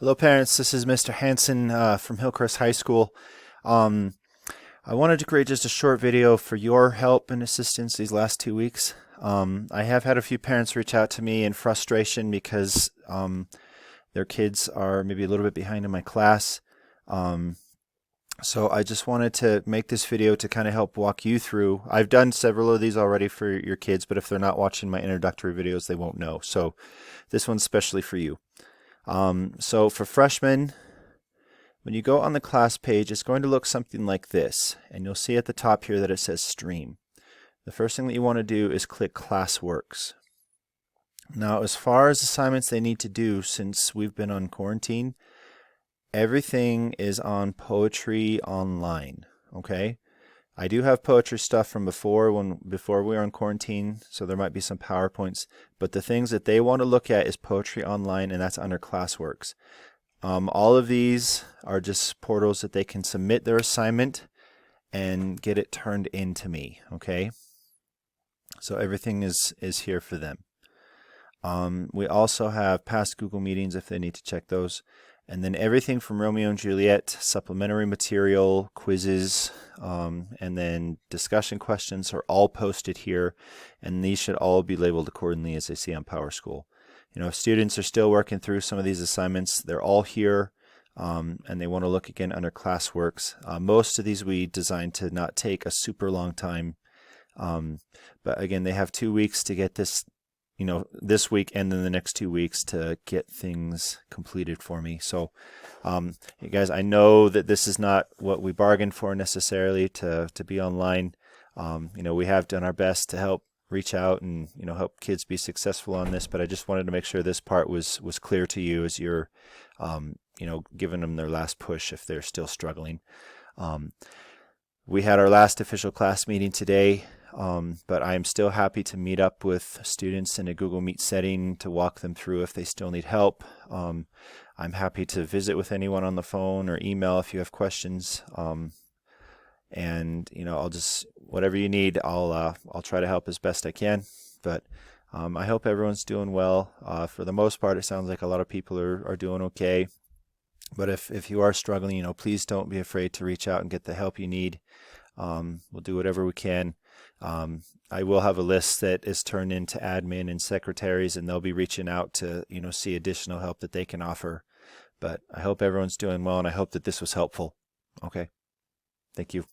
Hello, parents. This is Mr. Hansen from Hillcrest High School. Um, I wanted to create just a short video for your help and assistance these last 2 weeks. I have had a few parents reach out to me in frustration because their kids are maybe a little bit behind in my class. Um, so I just wanted to make this video to kind of help walk you through. I've done several of these already for your kids, but if they're not watching my introductory videos, they won't know. So this one's especially for you. So for freshmen, when you go on the class page, it's going to look something like this, and you'll see at the top here that it says Stream. The first thing that you want to do is click Classworks. Now, as far as assignments they need to do since we've been on quarantine, everything is on Poetry Online, okay? I do have poetry stuff from before we were on quarantine, so there might be some PowerPoints, but the things that they want to look at is Poetry Online, and that's under Classworks. All of these are just portals that they can submit their assignment and get it turned in to me, okay? So everything is here for them. We also have past Google Meetings if they need to check those. And then everything from Romeo and Juliet, supplementary material, quizzes, and then discussion questions are all posted here. And these should all be labeled accordingly as they see on PowerSchool. You know, if students are still working through some of these assignments, they're all here. And they want to look again under Classworks. Most of these we designed to not take a super long time. But again, they have 2 weeks to get this, you know, this week and then the next 2 weeks to get things completed for me. So, you guys, I know that this is not what we bargained for necessarily to be online. You know, we have done our best to help reach out and, you know, help kids be successful on this, but I just wanted to make sure this part was clear to you as you're, you know, giving them their last push if they're still struggling. We had our last official class meeting today. But I'm still happy to meet up with students in a Google Meet setting to walk them through if they still need help. I'm happy to visit with anyone on the phone or email if you have questions. And you know, whatever you need, I'll try to help as best I can. But I hope everyone's doing well. For the most part, it sounds like a lot of people are doing okay. But if you are struggling, you know, please don't be afraid to reach out and get the help you need. We'll do whatever we can. I will have a list that is turned into admin and secretaries, and they'll be reaching out to, you know, see additional help that they can offer. But I hope everyone's doing well, and I hope that this was helpful. Okay. Thank you.